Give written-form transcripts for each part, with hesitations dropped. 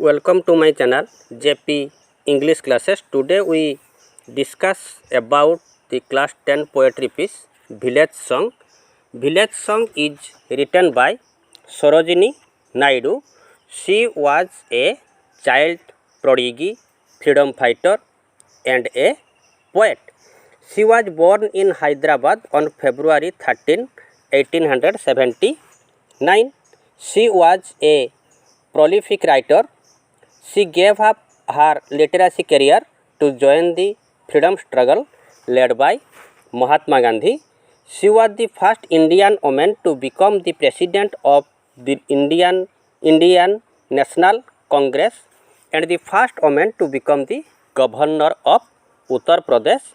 Welcome to my channel JP English classes. Today we discuss about the class 10 poetry piece Village Song. Village Song is written by Sarojini Naidu. She was a child prodigy, freedom fighter and a poet. She was born in Hyderabad on February 13, 1879. She was a prolific writer. She gave up her literacy career to join the freedom struggle led by Mahatma Gandhi. She was the first Indian woman to become the president of the Indian National Congress and the first woman to become the governor of Uttar Pradesh.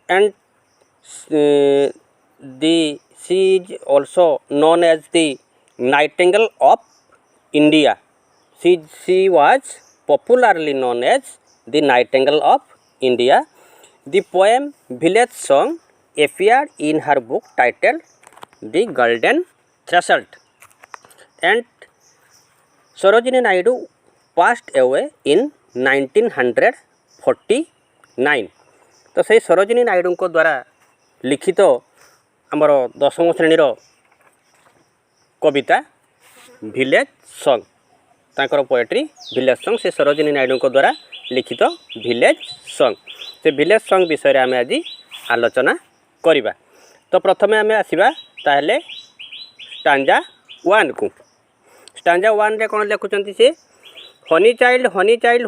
And she is also known as the Nightingale of India. She was popularly known as the Nightingale of India. The poem Village Song appeared in her book titled The Golden Threshold. And Sarojini Naidu passed away in 1949. तो से सरोजिनी नायडू द्वारा लिखित आमर दशम श्रेणीर कविता village song तांकर poetry village song से सरोजिनी नायडू द्वारा लिखित विलेज सॉन्ग से विलेज सॉन्ग विषय आम आज आलोचना करिबा। तो प्रथमे आम आसवा ताहले स्टांजा 1 को। स्टांजा 1 रे कोन लिखुचंती से honey child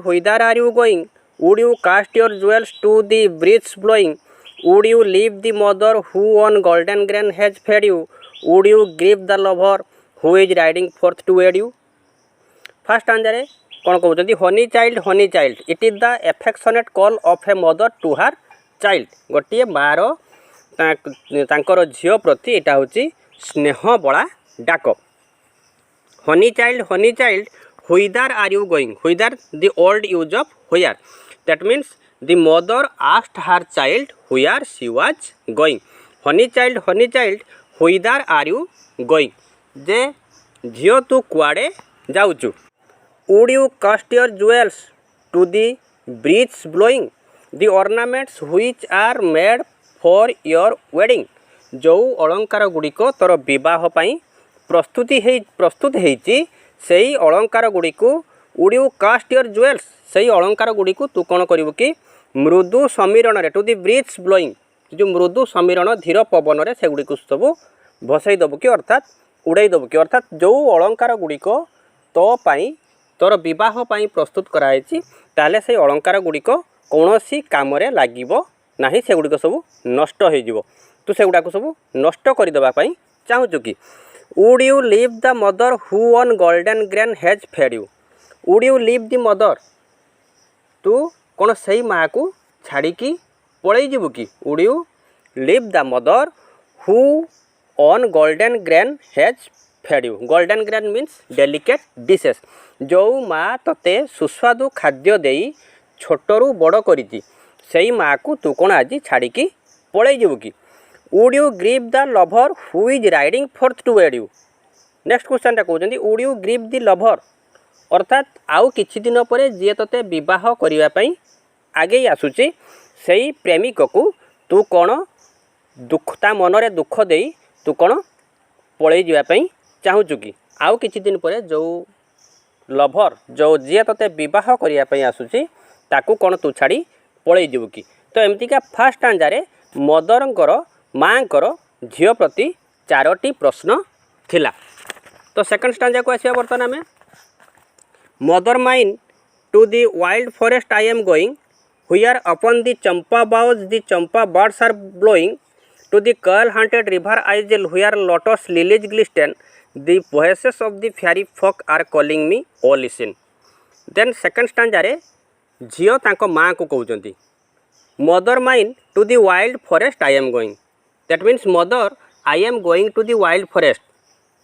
whither are you going would you cast your jewels to the breeze blowing would you leave the mother who on golden grain has fed you would you grieve the lover who is riding forth to wed you। First answer है कौन कहते honey child it is the affectionate call of a mother to her child गोटे मार तांकर झील प्रति यहाँ हूँ स्नेह बड़ा डाक। Honey child whither are you going whither the old use of where that means the mother asked her child where she was going। Honey child whither are you going जे झील तू कुआड़े जाऊचु। would you cast your jewels to the breeze blowing the ornaments which are made for your wedding जो अलंकार गुड़िक तोर विवाह पाई प्रस्तुत हेची सेही अलंकार गुड़िक would you cast your jewels सही अलंकार गुड़ी को तू कौन करू कि मृदु समीरण रे टू दी ब्रीज ब्लोइंग जो मृदु समीरण धीर पवन रे से गुड़ी को सब भसई दबु कि अर्थात उड़ाई दबु कि अर्थात जो अलंकार गुड़ी को तो पाई तोर विवाह पाई प्रस्तुत कराई ताले से अलंकार गुड़ी को कौनसी काम रे लागिबो नाही से गुड़ी को सब नष्ट हो जिवो तू से गुड़ा को सब नष्ट करि दबा पाई चाहू कि would you leave the mother who on golden grain has fed you would you leave the mother तू कौन सही माँ को छाड़ी की पड़े जीवु कि would you leave the mother who on golden grain has fed you। golden grain means delicate dishes जो माँ तते सुस्वादु खाद्य देई छोटरू बड़ करी सही माँ को तू कौन आज छाड़ी की पड़े जीवु कि would you grieve the lover who is riding forth to wed you। Next question टा कहते would you grieve the lover अर्थात आउ किछि दिन पर जी तोते विवाह करने आगे आसूची सही प्रेमिक को तू कौन दुखता मनरे दुख दे तू कौन पलई जावाई चाहूचु कि आउ किछि दिन पर जो लभर जो जी तोते विवाह करने आसूची ताकू कौन तू छाड़ी पलई जीवु कि। तो एमतीका फास्ट आंसर मदरंकर माँकर झील प्रति 4टी प्रश्न थिला। तो सेकंड स्टांजा को आसिया बर्तमान आमे Mother mine, to the wild forest I am going, where upon the champa boughs the champa birds are blowing, to the curl-haunted river I sail where lotus lilies glisten, the voices of the fairy folk are calling me, oh listen। Then second stanza रे झियो तांको माँ को कहउचंती Mother mine, to the wild forest I am going, that means mother I am going to the wild forest।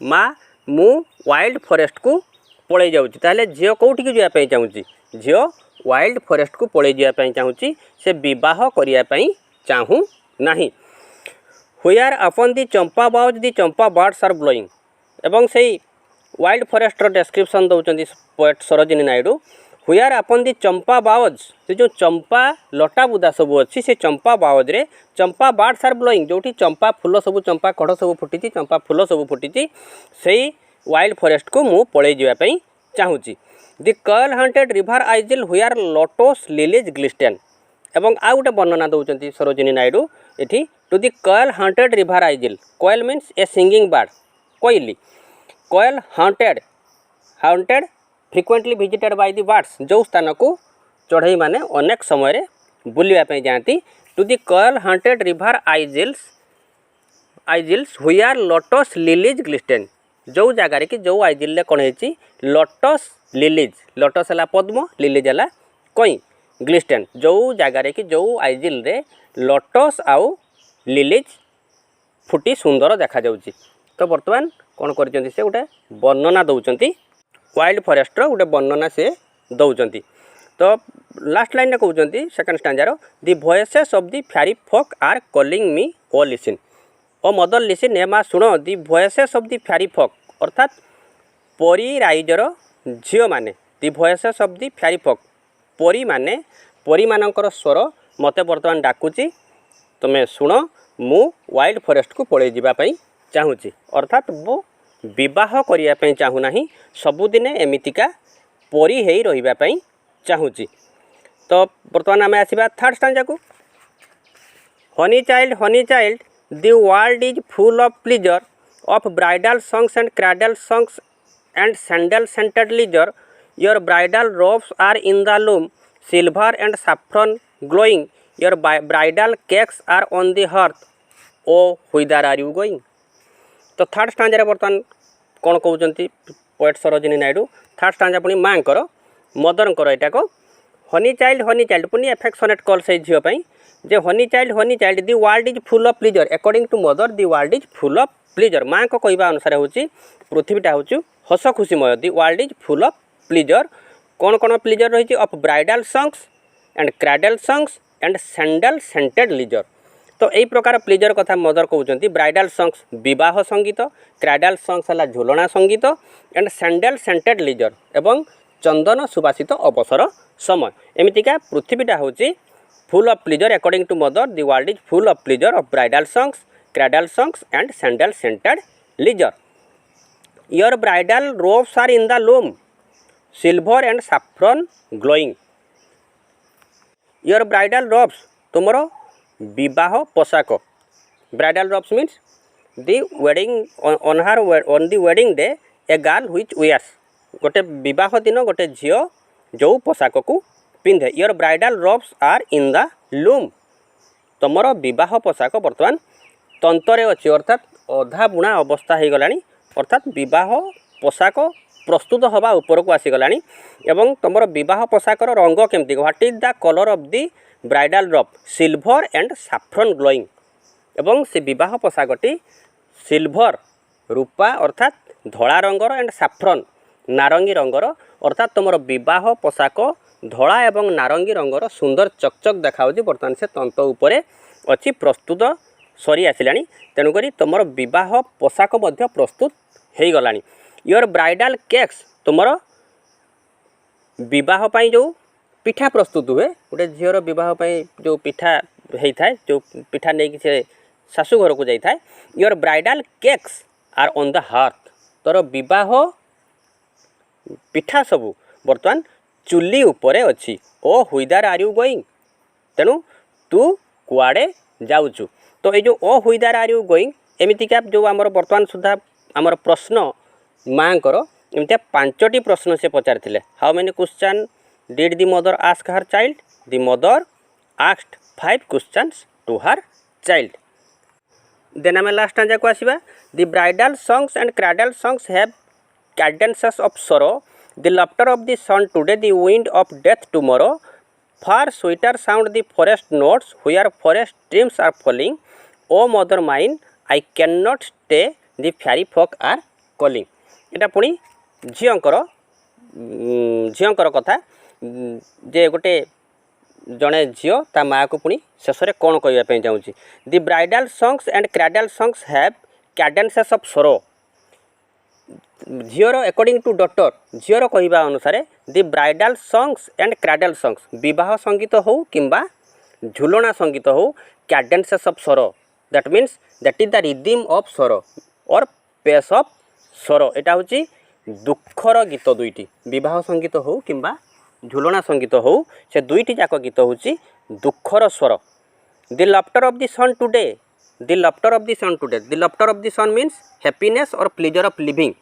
माँ मु wild forest को पलई जाऊँगी ताहले झील कौटिक जावाई चाहूँगी झील वाइल्ड फॉरेस्ट को पलई जावाई चाहूँगी से विवाह करने चाहूँ नाही। Where upon the champa boughs the champa birds are blowing एवं से वाइल्ड फॉरेस्टर डेस्क्रिप्शन दौरान पोएट सरोजिनी नायडू हुआर अपन दी चंपा बावज से जो चंपा लटा बुदा सब अच्छी से चंपा बावज रे चंपा बार्ड्स आर ब्लोइंग जो चंपा फूल सब चंपा कढ़ सब फुटी चंपा फूल सब फुटी से वाइल्ड फॉरेस्ट को मु पड़े जावाई चाहूँगी दि koel haunted river आइजिल हुआर lotus lilies ग्लिस्टेन एवं आउ गोटे वर्णना दौरान सरोजिनी नायडू ये to the koel haunted river isle koel means a singing bird कोयली koel haunted haunted frequently visited by the birds जो स्थान को चढ़ई माने अनेक समय बुलवाई जाती to the koel haunted river isles where lotus lilies glisten जो जगार कि जो आइजिल कौन है लोटस लिलीज लोटस है पद्म लिलीज है कई ग्लिस्टेन जो जगार कि जो आइजिल रे लोटस आउ लिलीज फुटी सुंदर देखा जाउची। तो बर्तमान कौन कर गोटे वर्णना दौरान वाइल्ड फॉरेस्टर गोटे वर्णना से दौरान तो लास्ट लाइन में कहते सेकेंड स्टांजार the voices of the fairy folk are calling me o listen o mother listen ए माँ शुण दि वॉइसेस ऑफ दि फेरी फोक अर्थात परी राइजर झील मैंने दि वॉइसेस ऑफ दि फेरी फोक परी माने परी मानकर स्वर मते बर्तमान डाकुची तुम्हें शुण मु वाइल्ड फॉरेस्ट को पड़े जावाई चाहूँगी अर्थात मु विवाह करने चाहूना सबुदिने एमितिका परी है रही चाहूँगी। तो बर्तमान आम आसवा थर्ड स्टांजा को honey child the world is full of pleasure of bridal songs and cradle songs and sandal scented leisure your bridal robes are in the loom silver and saffron glowing your bridal cakes are on the hearth o whither are you going. तो third stanza बर्तमान कौन कहते poet Sarojini Naidu third stanza पुणी माँ mother यहाँ को honey child पुणी affectionate कल से झीपाई जे honey child the world is full of pleasure according to mother the world is full of pleasure माँ को कहवा अनुसार हूँ पृथ्वीटा हूँ हस खुशीमय the world is full of pleasure कौन कौन प्लीजर रही of bridal songs and cradle songs and sandal scented leisure. तो यही प्रकार प्लीजर कथा मदर कहते ब्राइडल सॉन्ग्स विवाह संगीत क्राडल सॉन्ग्स है झुलना संगीत एंड सैंडल सेंटेड लीजर एवं चंदन सुबासित अवसर समय एमतीका पृथ्वीटा हूँ full of pleasure according to mother the world is full of pleasure of bridal songs cradle songs and sandal scented leisure your bridal robes are in the loom silver and saffron glowing your bridal robes तुमर विवाह पोशाक bridal robes means the wedding on the wedding day a girl which wears गोटे विवाह दिन गोटे झील जो पोशाक को पिंधे your bridal robes are in the loom तुमर विवाह पोशाक बर्तमान तंतरे अच्छी अर्थात अधा बुणा अवस्था हो गलानी अर्थात विवाह पोशाक प्रस्तुत हवा ऊपर को आसीगला एवं तुम विवाह पोशाकर रंग केमती what is the colour of the bridal रोब सिल्वर एंड सैफ्रन ग्लोइंग एवं से विवाह पोशाकटी सिल्वर रूपा अर्थात धला रंगर एंड सैफ्रन नारंगी रंगर अर्थात तुम विवाह पोशाक धला एवं नारंगी रंगर सुंदर चकचक देखा बर्तमान से तंत उपरे अच्छी प्रस्तुत सरी आसला तेणुक तुम विवाह पोशाक प्रस्तुत हो गला योर ब्राइडल केक्स तुम विवाह जो पिठा प्रस्तुत हुए गोटे झीर विवाह जो पिठा होता है जो पिठा नहीं से शाशु घर को जाता है your bridal cakes are on the hearth तोर विवाह पिठा सबू बर्तमान चुली उपरे अच्छी o whither are you going तेणु तू कुआड़े जाऊचु। तो ये जो o whither are you going एमतीका जो आमर बर्तमान सुधा आमर प्रश्न माँ को एमती पांचटी प्रश्न से पचारि how many question did the mother ask her child the mother asked 5 questions to her child. Then आम लास्ट स्टांजा को आसवा the bridal songs and cradle songs have cadences of sorrow the laughter of the sun today the wind of death tomorrow far sweeter sound the forest notes where forest streams are falling o mother mine I can not stay the fairy folk are calling. एटा पुणी झीर कथा जे गोटे जड़े झील ता माँ को पुणी शेष में कौन कहवाई चाहूँगी the bridal songs and cradle songs have cadences of sorrow झीर अकॉर्डिंग टू डॉक्टर झीर कहवा अनुसार the bridal songs and cradle songs विवाह संगीत हो किंबा झुलना संगीत हो कैडेंसेस ऑफ स्वर that means that is the rhythm of स्वर और पेस ऑफ स्वर एटा होची दुखर गीत दुईटी विवाह संगीत हो किंबा झुलना संगीत हो से दुईटी जाक गीत होची दुखर स्वर the laughter of the sun today the laughter of the sun today the laughter of the sun means happiness और प्लेजर ऑफ लिविंग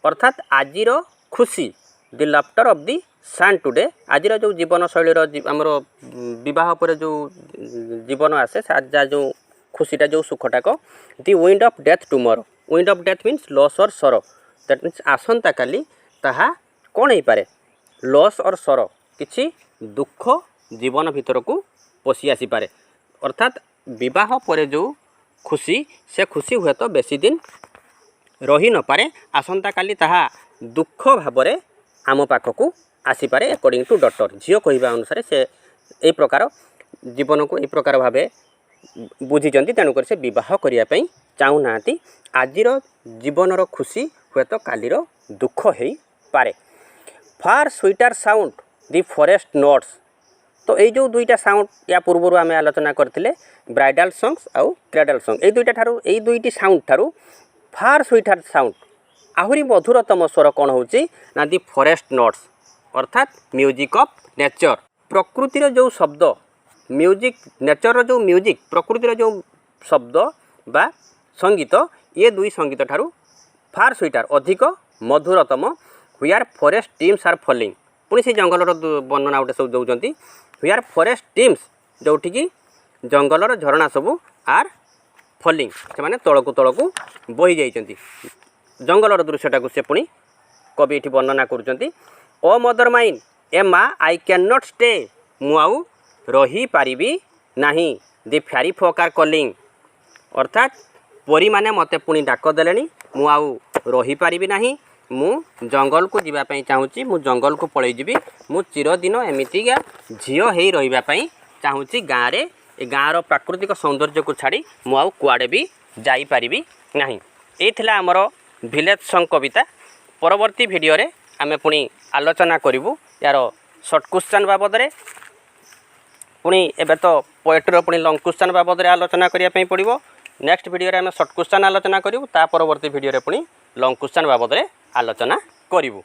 अर्थात आजिर खुशी the laughter of the sun today आजिर जो जीवन शैलीर आमर विवाह पर जो जीवन आसे जो खुशीटा जो सुखटाक the wind of death tomorrow wind of death means loss और सर दैट मीन्स आसंता काली ताहा कौन हो पारे लॉस और सर किछि दुख जीवन भितर को पशि आसी पारे अर्थात विवाह पर जो खुशी से खुशी हुए तो बेसी दिन रही न पारे आसंता काली ताहा दुख भावरे आम पाखक आसीपारे अकॉर्डिंग टू डॉक्टर झील कहवा अनुसार से ए प्रकार जीवन को ए प्रकार भावे बुझीचंती तेणुकर से विवाह करने चाहूना आजिर जीवनर खुशी हुए तो कालीर दुख हो पारे फार स्वीटर साउंड दि फॉरेस्ट नोट्स तो ये जो दुईटा साउंड या पूर्व आम आलोचना करते ब्राइडल सॉन्ग्स आउ क्रेडल सॉन्ग ये दुईटी साउंड ठारू फार स्वीटर साउंड आहरी मधुरतम स्वर कौन होची ना दि फॉरेस्ट नोट्स अर्थात म्यूजिक ऑफ नेचर प्रकृतिर जो शब्द म्यूजिक नेचर जो म्यूजिक प्रकृतिर जो शब्द बा संगीत ये दुई संगीत ठारू फार स्वीटर अधिक मधुरतम हुआर फॉरेस्ट टीम्स आर फॉलिंग पुणी से जंगलर वर्णना गोटे सब दौरान हुआर फॉरेस्ट टीम्स जोटिकी जंगलर झरणा सबू आर फॉलिंग से माने तलकू तलकू बही जाइछंती जंगलर दृश्यटा को से पुणी कवि ये वर्णना करुँच ओ मदर माइन ए माँ आई कैन नॉट स्टे मु आउ रही पारिबी नाही दि फ्यारी फोक आर कलिंग अर्थात परी माने मते पुणी डाक देलेनी मु आउ रही पारिबी नाही मु जंगल को जीवाई चाहूँगी मु जंगल को पलि जीवी मु चिरदिन एमतीका झील हो रही चाहूँगी गाँव में ए गाँवर प्राकृतिक सौंदर्य को छाड़ी मु आउ कुआड़े भी जाइपारिबी नाही ये थिला आमर विलेज सॉन्ग कविता परवर्ती भिडियो रे आमे पुणी आलोचना करिवु यार शॉर्ट क्वेश्चन बाबद रे पुणी एबे तो पोएट्री पुणी लॉन्ग क्वेश्चन बाबद रे आलोचना करिया पई पड़िवो नेक्स्ट भिडियो रे आमे शॉर्ट क्वेश्चन आलोचना करिवु ता परवर्ती भिडियो रे पुणी लॉन्ग क्वेश्चन बाबद रे आलोचना करिवु।